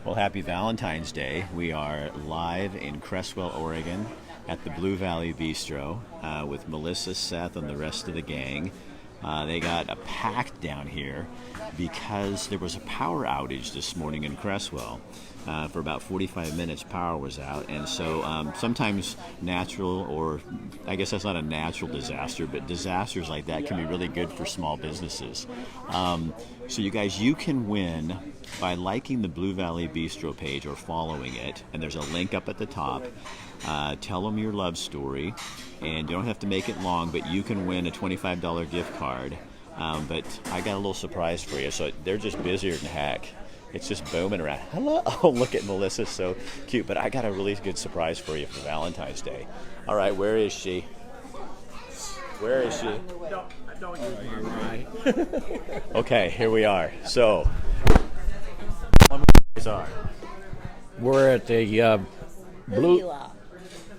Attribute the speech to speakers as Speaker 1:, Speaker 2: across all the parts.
Speaker 1: Well, happy Valentine's Day. We are live in Cresswell, Oregon at the Blue Valley Bistro with Melissa, Seth, and the rest of the gang. They got a packed down here because there was a power outage this morning in Cresswell. For about 45 minutes, power was out, and so sometimes natural, or I guess that's not a natural disaster, but disasters like that can be really good for small businesses. So you guys, you can win by liking the Blue Valley Bistro page or following it, and there's a link up at the top. Tell them your love story, and you don't have to make it long, but you can win a $25 gift card. But I got a little surprise for you, so they're just busier than heck. It's just booming around. Hello. Oh, look at Melissa, so cute. But I got a really good surprise for you for Valentine's Day. All right, where is she? Where is she?
Speaker 2: Don't use my mic.
Speaker 1: Okay, here we are. So,
Speaker 2: we're at the Blue.
Speaker 3: You are.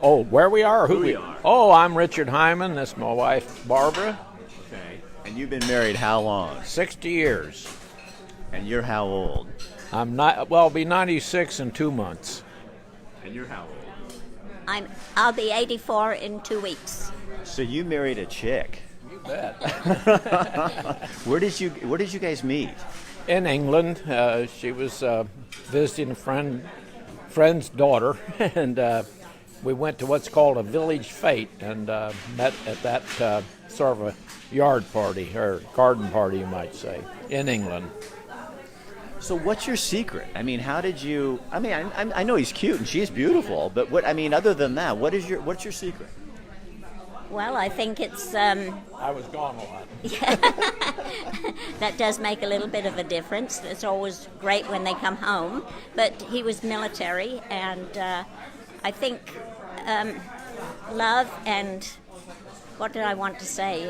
Speaker 2: Oh, where we are?
Speaker 1: Who we are.
Speaker 2: Oh, I'm Richard Hyman. This is my wife, Barbara.
Speaker 1: Okay. And you've been married how long?
Speaker 2: 60 years.
Speaker 1: And you're how old?
Speaker 2: I'll be 96 in 2 months.
Speaker 1: And you're how old?
Speaker 3: I'll be 84 in 2 weeks.
Speaker 1: So you married a chick.
Speaker 2: You bet.
Speaker 1: Where did you guys meet?
Speaker 2: In England. She was visiting a friend's daughter, and we went to what's called a village fete and met at that sort of a yard party, or garden party, you might say, in England.
Speaker 1: So what's your secret? I mean, how did you? I mean, I know he's cute and she's beautiful, but what? I mean, other than that, what's your secret?
Speaker 3: Well, I think it's
Speaker 2: I was gone a lot.
Speaker 3: that does make a little bit of a difference. It's always great when they come home, but he was military, and I think love and what did I want to say?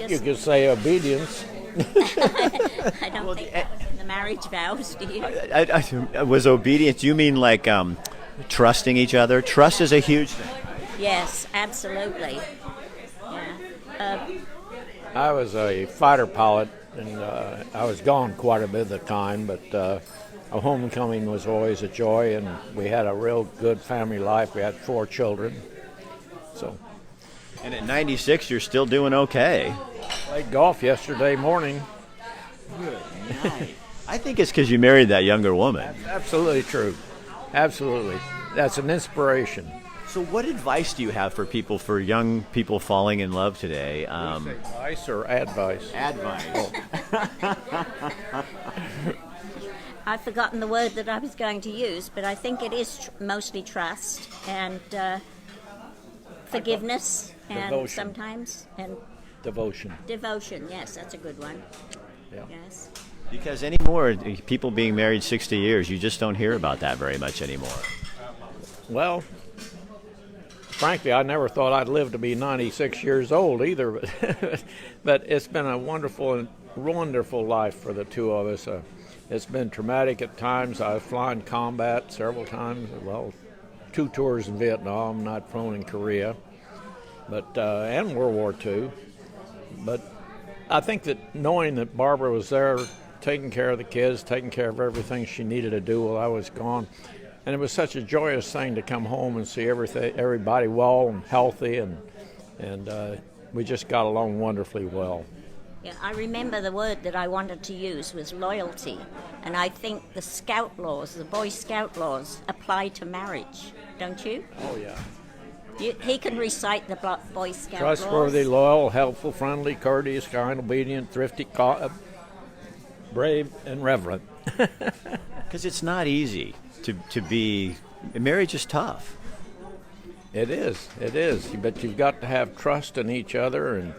Speaker 2: You could say obedience.
Speaker 3: I don't think that was in the marriage vows, do you?
Speaker 1: I was obedience. You mean like trusting each other? Trust is a huge thing.
Speaker 3: Yes, absolutely. Yeah.
Speaker 2: I was a fighter pilot, and I was gone quite a bit of the time, but a homecoming was always a joy, and we had a real good family life. We had 4 children. So.
Speaker 1: And at 96, you're still doing okay.
Speaker 2: Played golf yesterday morning.
Speaker 1: Good night. I think it's because you married that younger woman.
Speaker 2: That's absolutely true. Absolutely. That's an inspiration.
Speaker 1: So what advice do you have for young people falling in love today?
Speaker 2: Advice or advice?
Speaker 1: Advice.
Speaker 3: I've forgotten the word that I was going to use, but I think it is mostly trust and forgiveness, and
Speaker 2: devotion.
Speaker 3: Sometimes and
Speaker 2: Devotion.
Speaker 3: Devotion. Yes, that's a good one.
Speaker 2: Yeah.
Speaker 3: Yes.
Speaker 1: Because anymore, people being married 60 years, you just don't hear about that very much anymore.
Speaker 2: Well, frankly, I never thought I'd live to be 96 years old either, but it's been a wonderful life for the two of us. It's been traumatic at times. I've flown combat several times. Well, 2 tours in Vietnam, not flown in Korea, but and World War II. But I think that knowing that Barbara was there, taking care of the kids, taking care of everything she needed to do while I was gone, and it was such a joyous thing to come home and see everybody well and healthy, and we just got along wonderfully well.
Speaker 3: Yeah, I remember the word that I wanted to use was loyalty, and I think the Scout laws, the Boy Scout laws, apply to marriage, don't you?
Speaker 2: Oh, yeah.
Speaker 3: He can recite the Boy Scout
Speaker 2: Trustworthy,
Speaker 3: laws.
Speaker 2: loyal, helpful, friendly, courteous, kind, obedient, thrifty, brave, and reverent.
Speaker 1: Because it's not easy to be. Marriage is tough.
Speaker 2: It is. But you've got to have trust in each other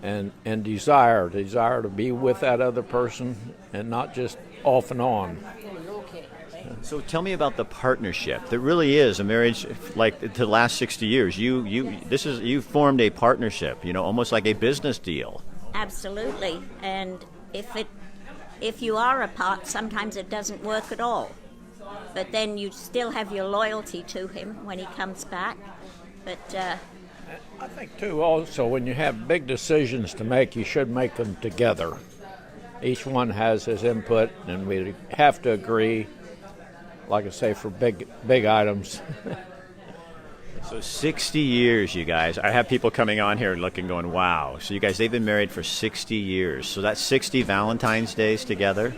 Speaker 2: and desire to be with that other person, and not just off and on.
Speaker 1: So tell me about the partnership. There really is a marriage like the last 60 years. You formed a partnership, almost like a business deal.
Speaker 3: Absolutely. And if you are apart, sometimes it doesn't work at all. But then you still have your loyalty to him when he comes back. But
Speaker 2: I think too also when you have big decisions to make, you should make them together. each one has his input, and we have to agree, like I say, for big items.
Speaker 1: So 60 years, you guys. I have people coming on here looking, going, wow. So you guys, they've been married for 60 years. So that's 60 Valentine's Days together?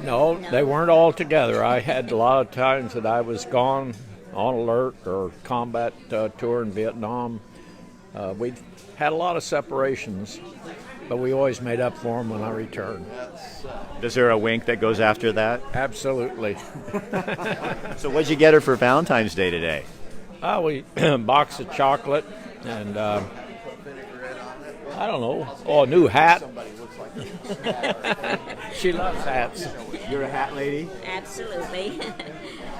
Speaker 2: No, they weren't all together. I had a lot of times that I was gone on alert or combat tour in Vietnam. We had a lot of separations, but we always made up for them when I returned.
Speaker 1: Is there a wink that goes after that?
Speaker 2: Absolutely.
Speaker 1: So what'd you get her for Valentine's Day today?
Speaker 2: We box of chocolate and I don't know. Oh, a new hat. She loves hats.
Speaker 1: You're a hat lady?
Speaker 3: Absolutely.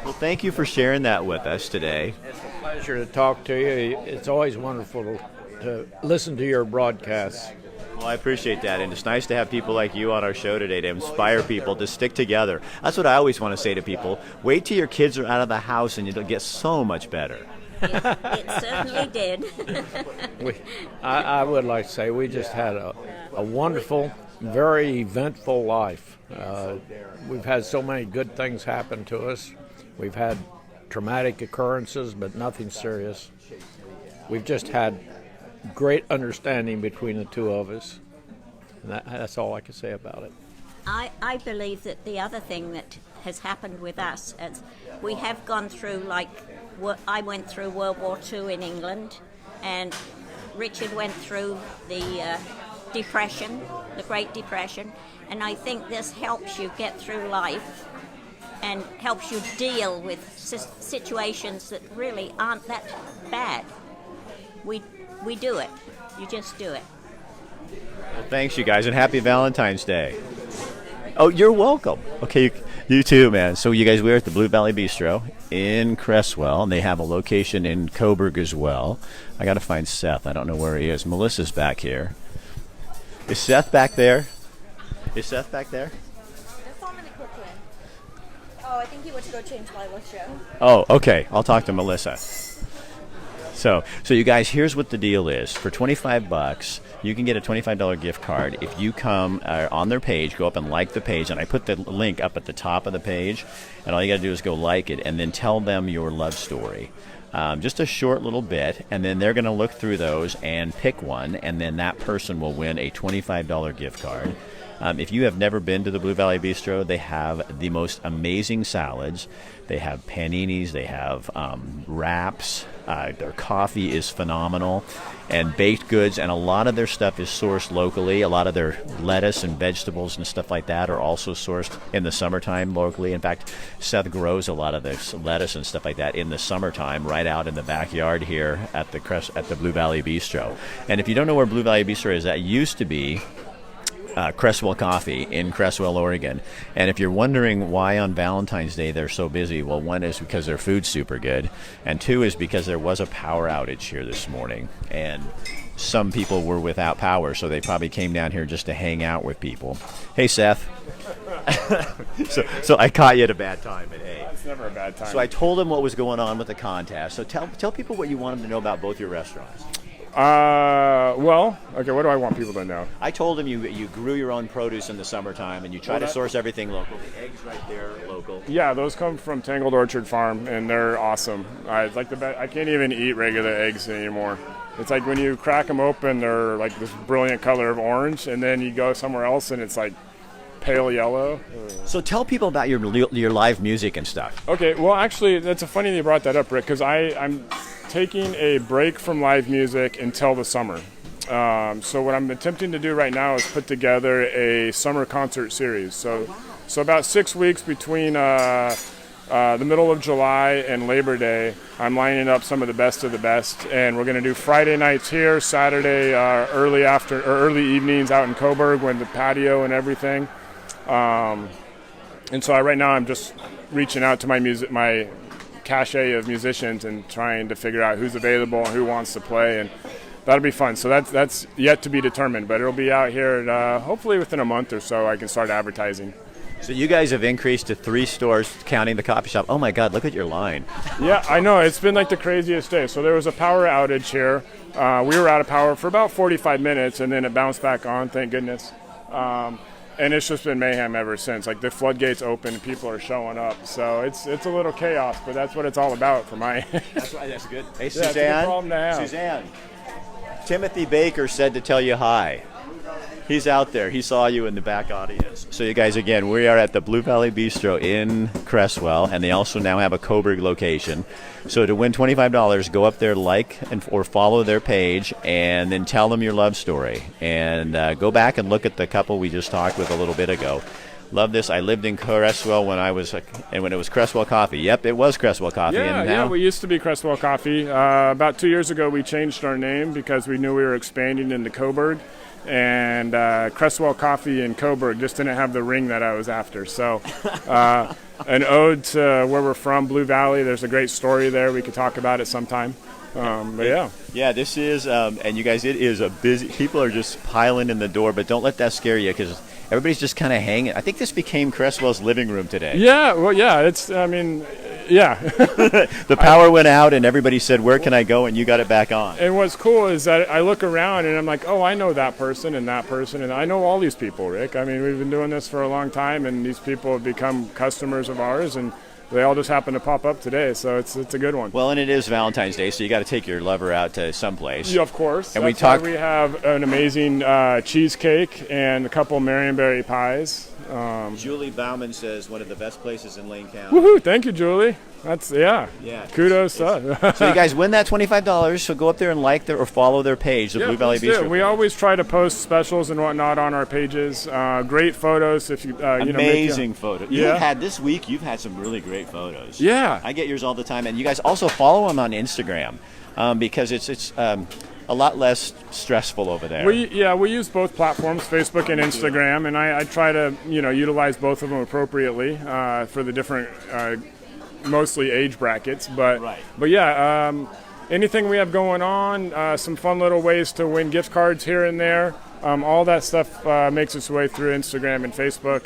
Speaker 1: Well, thank you for sharing that with us today.
Speaker 2: It's a pleasure to talk to you. It's always wonderful to listen to your broadcasts.
Speaker 1: Well, I appreciate that, and it's nice to have people like you on our show today to inspire people to stick together. That's what I always want to say to people. Wait till your kids are out of the house and it'll get so much better.
Speaker 3: It certainly did.
Speaker 2: I would like to say we just had a wonderful, very eventful life. We've had so many good things happen to us. We've had traumatic occurrences, but nothing serious. We've just had great understanding between the two of us. And that's all I can say about it.
Speaker 3: I believe that the other thing that has happened with us is we have gone through, like, I went through World War II in England, and Richard went through the Depression, the Great Depression, and I think this helps you get through life and helps you deal with situations that really aren't that bad. We do it. You just do it.
Speaker 1: Well, thanks, you guys, and happy Valentine's Day. Oh, you're welcome. Okay, you too, man. So you guys, we're at the Blue Valley Bistro in Cresswell, and they have a location in Coburg as well. I got to find Seth. I don't know where he is. Melissa's back here. Is Seth back there? Is Seth back there?
Speaker 4: Just a minute quickly. Oh, I think he went to go change Lila's show.
Speaker 1: Oh, okay. I'll talk to Melissa. So you guys, here's what the deal is. For $25, you can get a $25 gift card if you come on their page, go up and like the page, and I put the link up at the top of the page, and all you got to do is go like it and then tell them your love story. Just a short little bit, and then they're going to look through those and pick one, and then that person will win a $25 gift card. If you have never been to the Blue Valley Bistro, they have the most amazing salads. They have paninis, they have wraps, their coffee is phenomenal, and baked goods, and a lot of their stuff is sourced locally. A lot of their lettuce and vegetables and stuff like that are also sourced in the summertime locally. In fact, Seth grows a lot of this lettuce and stuff like that in the summertime right out in the backyard here at the Blue Valley Bistro. And if you don't know where Blue Valley Bistro is, that used to be Cresswell Coffee in Cresswell, Oregon. And if you're wondering why on Valentine's Day they're so busy, well, one is because their food's super good, and two is because there was a power outage here this morning, and some people were without power, so they probably came down here just to hang out with people. Hey, Seth. so I caught you at a bad time at A.
Speaker 5: It's never a bad time.
Speaker 1: So I told him what was going on with the contest. So tell people what you want them to know about both your restaurants.
Speaker 5: Well, okay, what do I want people to know?
Speaker 1: I told him you grew your own produce in the summertime, and you try to source everything local. The eggs right there, local.
Speaker 5: Yeah, those come from Tangled Orchard Farm, and they're awesome. It's like I can't even eat regular eggs anymore. It's like when you crack them open, they're like this brilliant color of orange, and then you go somewhere else, and it's like pale yellow.
Speaker 1: So tell people about your live music and stuff.
Speaker 5: Okay, well, actually, that's funny that you brought that up, Rick, because I'm taking a break from live music until the summer. So what I'm attempting to do right now is put together a summer concert series. So about 6 weeks between the middle of July and Labor Day, I'm lining up some of the best, and we're going to do Friday nights here, Saturday early evenings out in Coburg with the patio and everything. And so right now I'm just reaching out to my cachet of musicians and trying to figure out who's available and who wants to play, and that'll be fun. So that's yet to be determined, but it'll be out here hopefully within a month or so I can start advertising.
Speaker 1: So you guys have increased to 3 stores, counting the coffee shop. Oh my God, look at your line.
Speaker 5: Yeah, I know. It's been like the craziest day. So there was a power outage here. We were out of power for about 45 minutes, and then it bounced back on, thank goodness. and it's just been mayhem ever since. Like the floodgates open, people are showing up, so it's a little chaos, but that's what it's all about for my.
Speaker 1: That's right. That's good. Hey,
Speaker 5: Yeah, it's a good
Speaker 1: Suzanne.
Speaker 5: problem to have.
Speaker 1: Suzanne. Timothy Baker said to tell you hi. He's out there. He saw you in the back audience. So you guys, again, we are at the Blue Valley Bistro in Cresswell, and they also now have a Coburg location. So to win $25, go up there, or follow their page, and then tell them your love story. And go back and look at the couple we just talked with a little bit ago. Love this. I lived in Cresswell when it was Cresswell Coffee. Yep, it was Cresswell Coffee.
Speaker 5: Yeah,
Speaker 1: and now,
Speaker 5: we used to be Cresswell Coffee. About 2 years ago, we changed our name because we knew we were expanding into Coburg. And Cresswell Coffee in Coburg just didn't have the ring that I was after. So an ode to where we're from, Blue Valley. There's a great story there. We could talk about it sometime. But yeah.
Speaker 1: Yeah, this is, and you guys, it is a busy, people are just piling in the door, but don't let that scare you because everybody's just kind of hanging. I think this became Cresswell's living room today.
Speaker 5: Yeah, well, yeah, yeah.
Speaker 1: The power went out and everybody said, where can I go? And you got it back on.
Speaker 5: And what's cool is that I look around and I'm like, oh, I know that person, and I know all these people, Rick. I mean, we've been doing this for a long time, and these people have become customers of ours, and they all just happen to pop up today, so it's a good one.
Speaker 1: Well, and it is Valentine's Day, so you got to take your lover out to someplace.
Speaker 5: Yeah, of course.
Speaker 1: And
Speaker 5: That's why we have an amazing cheesecake and a couple Marionberry pies.
Speaker 1: Julie Bauman says one of the best places in Lane County.
Speaker 5: Woohoo! Thank you, Julie. Yeah. Kudos to us.
Speaker 1: So you guys win that $25. So go up there and or follow their page, the Blue Valley Bistro.
Speaker 5: We always try to post specials and whatnot on our pages. Great photos. If you
Speaker 1: amazing photos. This week you've had some really great photos.
Speaker 5: Yeah.
Speaker 1: I get yours all the time, and you guys also follow them on Instagram because it's a lot less stressful over there.
Speaker 5: We use both platforms, Facebook and Instagram, and I try to utilize both of them appropriately for the different mostly age brackets. But yeah, anything we have going on, some fun little ways to win gift cards here and there. All that stuff makes its way through Instagram and Facebook.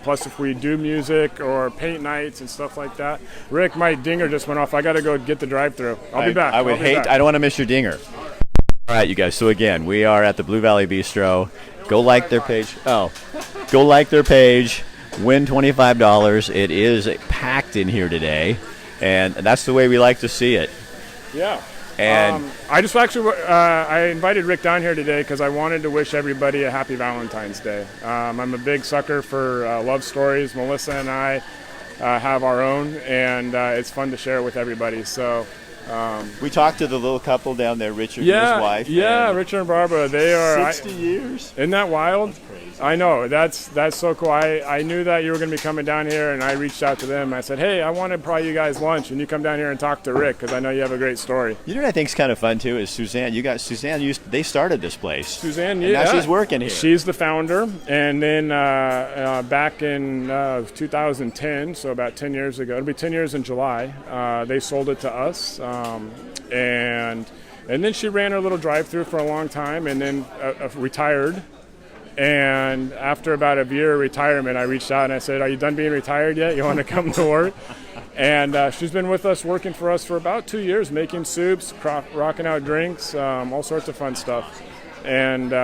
Speaker 5: Plus, if we do music or paint nights and stuff like that. Rick, my dinger just went off. I got to go get the drive-through. I'll be back.
Speaker 1: I don't want to miss your dinger. All right, you guys. So again, we are at the Blue Valley Bistro. Go like their page. Go like their page. Win $25. It is packed in here today, and that's the way we like to see it.
Speaker 5: Yeah.
Speaker 1: And
Speaker 5: I just actually I invited Rick down here today because I wanted to wish everybody a happy Valentine's Day. I'm a big sucker for love stories. Melissa and I have our own, and it's fun to share with everybody. So
Speaker 1: we talked to the little couple down there, Richard and his wife.
Speaker 5: Yeah, Richard and Barbara. They are
Speaker 1: 60 years.
Speaker 5: Isn't that wild?
Speaker 1: That's crazy.
Speaker 5: I know. That's so cool. I knew that you were going to be coming down here, and I reached out to them. I said, hey, I want to buy you guys lunch, and you come down here and talk to Rick because I know you have a great story.
Speaker 1: You know what I think is kind of fun, too, is Suzanne. They started this place.
Speaker 5: Suzanne,
Speaker 1: and now she's working here.
Speaker 5: She's the founder, and then back in 2010, so about 10 years ago, it'll be 10 years in July, they sold it to us, and then she ran her little drive-through for a long time, and then retired. And after about a year of retirement, I reached out and I said, are you done being retired yet? You want to come to work? And she's been with us, working for us for about 2 years, making soups, rocking out drinks, all sorts of fun stuff. And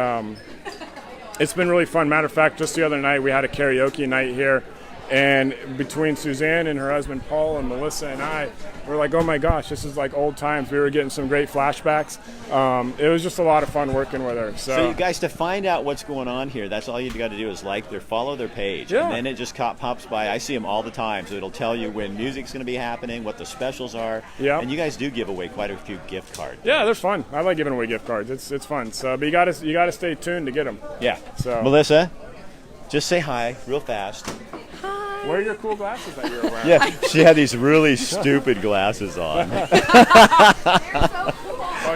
Speaker 5: it's been really fun. Matter of fact, just the other night, we had a karaoke night here. And between Suzanne and her husband Paul and Melissa and I, we're like, oh my gosh, this is like old times. We were getting some great flashbacks. It was just a lot of fun working with her. So
Speaker 1: you guys, to find out what's going on here, that's all you got to do is follow their page.
Speaker 5: Yeah.
Speaker 1: And then it just pops by. I see them all the time, so it'll tell you when music's going to be happening, what the specials are.
Speaker 5: Yeah.
Speaker 1: And you guys do give away quite a few gift cards.
Speaker 5: Yeah, they're fun. I like giving away gift cards. It's fun. So, but you gotta stay tuned to get them.
Speaker 1: Yeah.
Speaker 5: So
Speaker 1: Melissa, just say hi real fast.
Speaker 5: Where are your cool glasses that you're wearing?
Speaker 1: Yeah, she had these really stupid glasses on.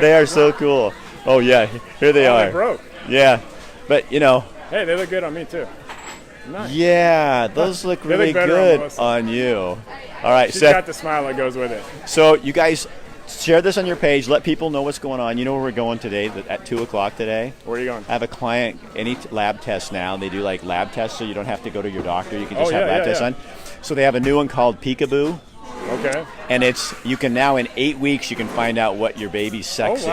Speaker 1: They are so cool. Oh yeah, here they are.
Speaker 5: They broke.
Speaker 1: Yeah, but
Speaker 5: Hey, they look good on me too. Nice.
Speaker 1: Yeah, those look really
Speaker 5: better
Speaker 1: good on you. All right,
Speaker 5: She's
Speaker 1: Seth.
Speaker 5: got the smile that goes with it.
Speaker 1: So you guys share this on your page. Let people know what's going on. You know where we're going today at 2 o'clock today?
Speaker 5: Where are you going?
Speaker 1: I have a client, any lab tests now. They do like lab tests, so you don't have to go to your doctor. You can just have lab tests done. So they have a new one called Peekaboo.
Speaker 5: Okay.
Speaker 1: And you can now in 8 weeks, you can find out what your baby's sex is.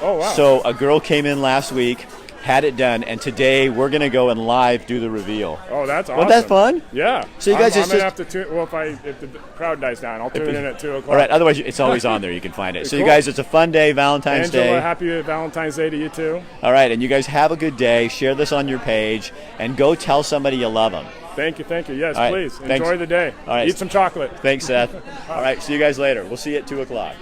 Speaker 5: Oh, wow.
Speaker 1: So a girl came in last week. had it done, and today we're going to go and live do the reveal.
Speaker 5: Oh, that's awesome.
Speaker 1: Wasn't that fun?
Speaker 5: Yeah.
Speaker 1: So you guys
Speaker 5: I'm
Speaker 1: just
Speaker 5: gonna have to tune. Well, if the crowd dies down, I'll tune in at 2 o'clock.
Speaker 1: All right. Otherwise, it's always on there. You can find it. So
Speaker 5: Cool.
Speaker 1: you guys, it's a fun day, Valentine's
Speaker 5: Angela,
Speaker 1: Day.
Speaker 5: happy Valentine's Day to you too.
Speaker 1: All right, and you guys have a good day. Share this on your page, and go tell somebody you love them.
Speaker 5: Thank you. Yes,
Speaker 1: All right,
Speaker 5: please.
Speaker 1: thanks.
Speaker 5: Enjoy the day.
Speaker 1: All right.
Speaker 5: Eat some chocolate.
Speaker 1: Thanks, Seth. All right, see you guys later. We'll see you at 2 o'clock.